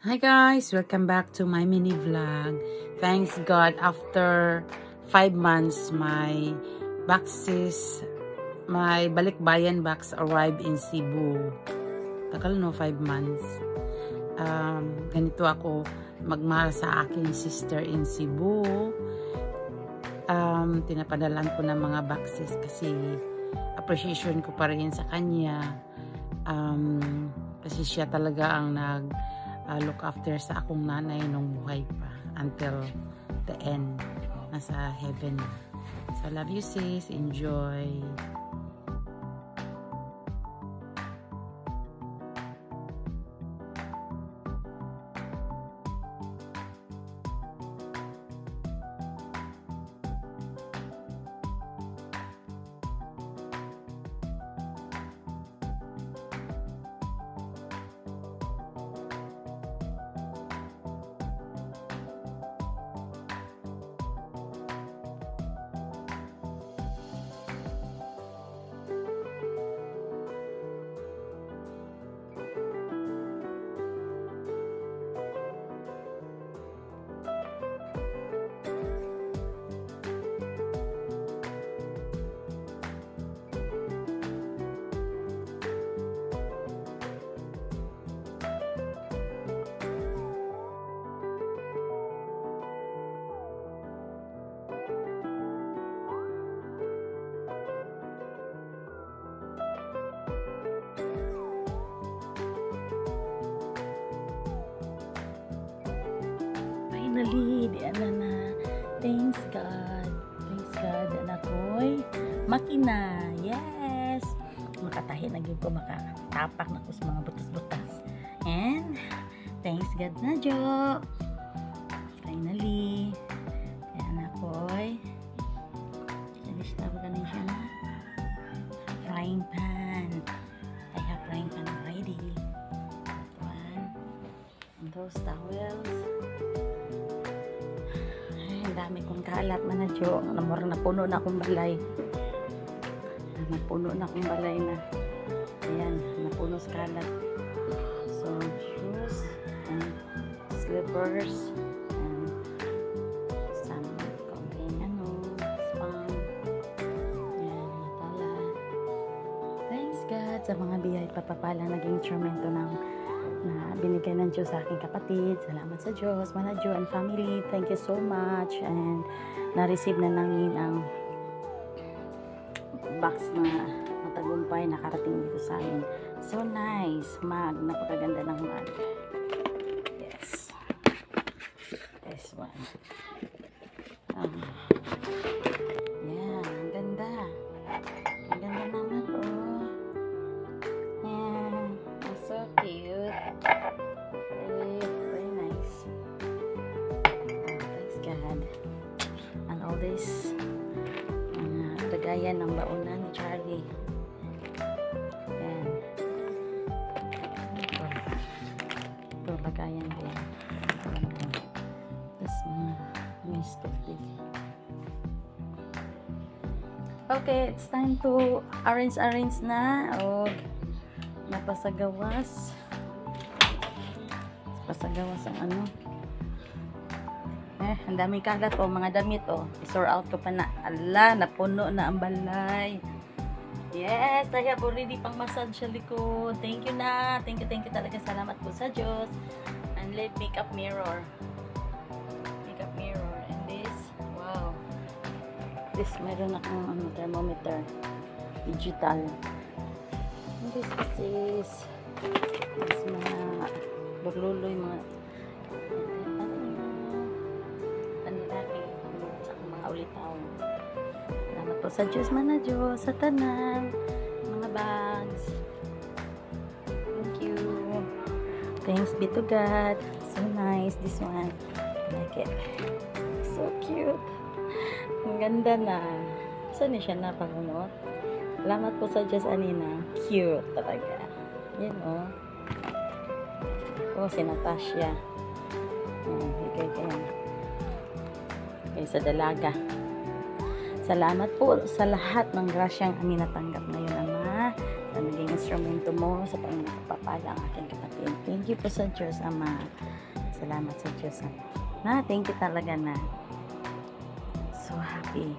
Hi guys! Welcome back to my mini vlog. Thanks God, after 5 months, my boxes, my balikbayan box arrived in Cebu. Tagal no, 5 months. Ganito ako magmahal sa aking sister in Cebu. Tinapadalan ko ng mga boxes kasi appreciation ko pa rin sa kanya. Kasi siya talaga ang look after sa akong nanay nung buhay pa until the end. Nasa heaven na. So love you sis, enjoy. Finally, di na. Thanks God. Thanks God. Anak ko'y makina. Yes! Makatahi na yun ko, makatapak na ko sa mga butas-butas. And, thanks God na, Jo. Finally. Kaya anak ko'y finish na ba ganun siya na? Frying pan. I have frying pan already. One. And those towels. Dami kong kalat man na Jo. Napuno na akong balay. Napuno na akong balay na. Ayan, napuno sa kalat. So, shoes and slippers and some konting spam. Ayan, natala. Thanks God sa mga biyay papapala naging instrumento na binigay ng Diyos sa aking kapatid. Salamat sa Diyos, Manadyo and family. Thank you so much. And na-receive na namin ang box na matagumpay nakarating dito sa amin. So nice. Napakaganda ng mug. Yes. This one. Yeah, ang ganda. Ang ganda naman to. Yeah. So cute. Very nice. Thanks God. And all this lagayan ng baunan ni Charlie. Yan. Ito lagayan din. Tapos mga stupid. Okay, it's time to arrange na. Napasagawas ang ang daming kalat mga damit i-sort out ko pa na. Napuno na ang balay. Yes, I have already pang massage sa likod. Thank you na. Thank you talaga. Salamat po sa Diyos. And makeup mirror. And this, wow. This, meron akong thermometer. Digital. This is mga bagluloy, mga panilaki sa mga ulitaw. Salamat po sa Diyos, Manadyo, sa tanan mga bags. Thank you. Thanks be to God. So nice, this one. I like it. So cute. Ang ganda na. Saan niya siya napakunot? Salamat po sa Diyos, Anina. Cute talaga. Yan si Natasha. Bigay ko yan. Okay, sa dalaga. Salamat po sa lahat ng grasyang aming natanggap ngayon, Ama. Sa naging instrumento mo sa pagpapala ang aking kapatid. Thank you po sa Diyos, Ama. Salamat sa Diyos, Ama. Na, thank you talaga na. So happy.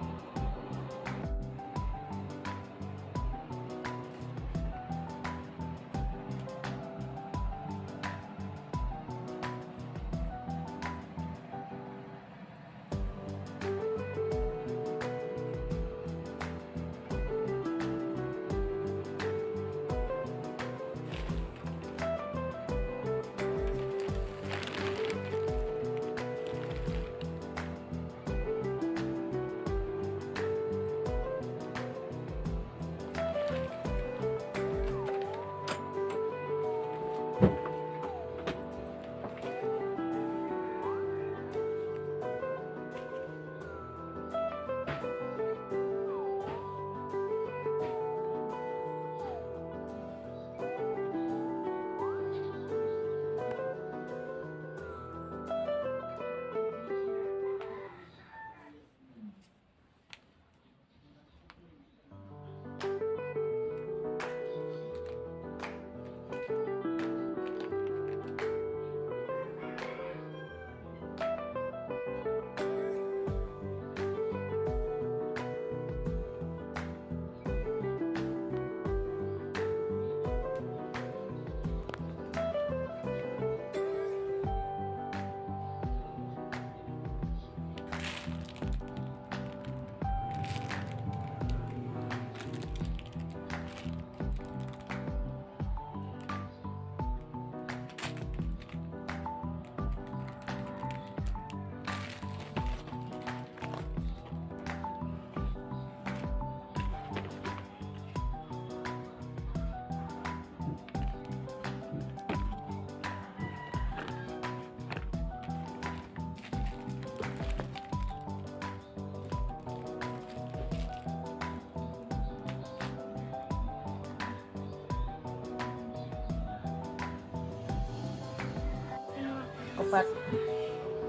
Upat.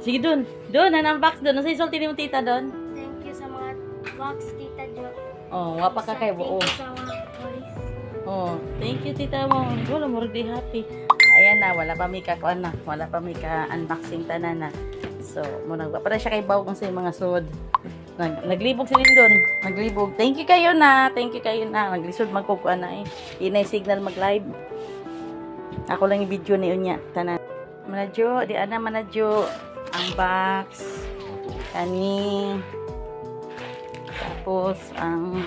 Sige dun. Dun, unbox dun. Nasa isulti mo tita dun? Thank you sa mga box, Tita Jo. Oh, wapa ka kay buo. Thank you sa mga toys. Oh, thank you tita mo. Wala mo rin happy. Ayan na, wala pa may kakuan na. Wala pa may ka-unboxing tanan na. So, muna para siya kay baw kung sa mga sud. Naglibog si Lindon. Naglibog. Thank you kayo na. Thank you kayo na. Naglisod magkukuan na eh. Inay signal mag-live. Ako lang yung video ni Unya. Tanan. Manadyo, di ana manadyo ang box kani tapos ang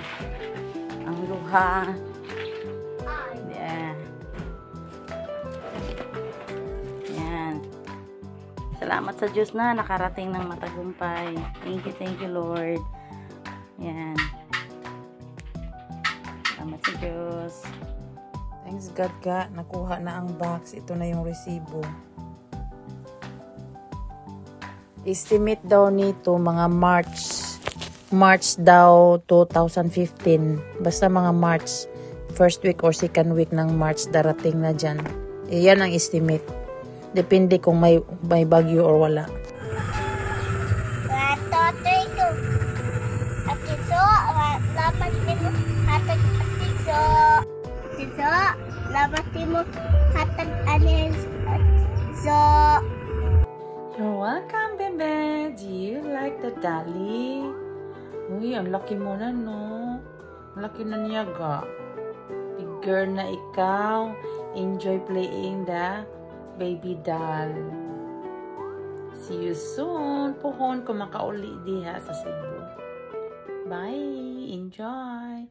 luha. Yeah. Yan. Salamat sa Diyos na nakarating ng matagumpay. Thank you Lord. Yan. Salamat sa Diyos. Thanks God ka, nakuha na ang box. Ito na yung resibo. Estimate daw nito mga March daw 2015. Basta mga March, first week or second week ng March darating na dyan. Yan ang estimate. Depende kung may bagyo or wala. You're welcome, bebe. Do you like the dolly? Uy, ang laki mo na, no? Ang laki na niya, ga. Big girl na ikaw. Enjoy playing the baby doll. See you soon. Pohon ko makauli diha sa Cebu. Bye. Enjoy.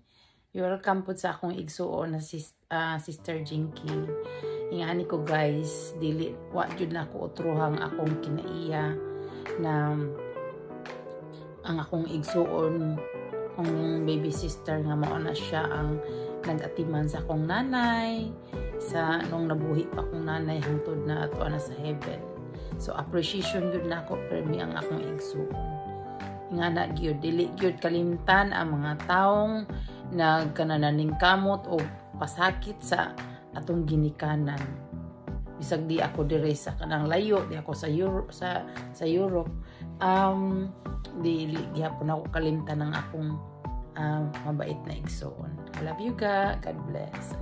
You're welcome po sa akong igsuon na Sister Jinky. Ingani ko guys, dili wa jud na ko utruhang akong kinaiya na ang akong igsuon kung baby sister nga mao na siya ang nag-atiman sa akong nanay sa nung nabuhi pa akong nanay hangtod na ato na sa heaven. So appreciation gyud na ako permi ang akong igsuon. Ingana gyud dili gyud kalimtan ang mga taong nagkanananing kamot o pasakit sa atong ginikanan. Bisag di ako dire sa kanang layo, di ako sa Europe. Di gihapon ako kalimtan ng akong mabait na igsoon. I love you, God bless.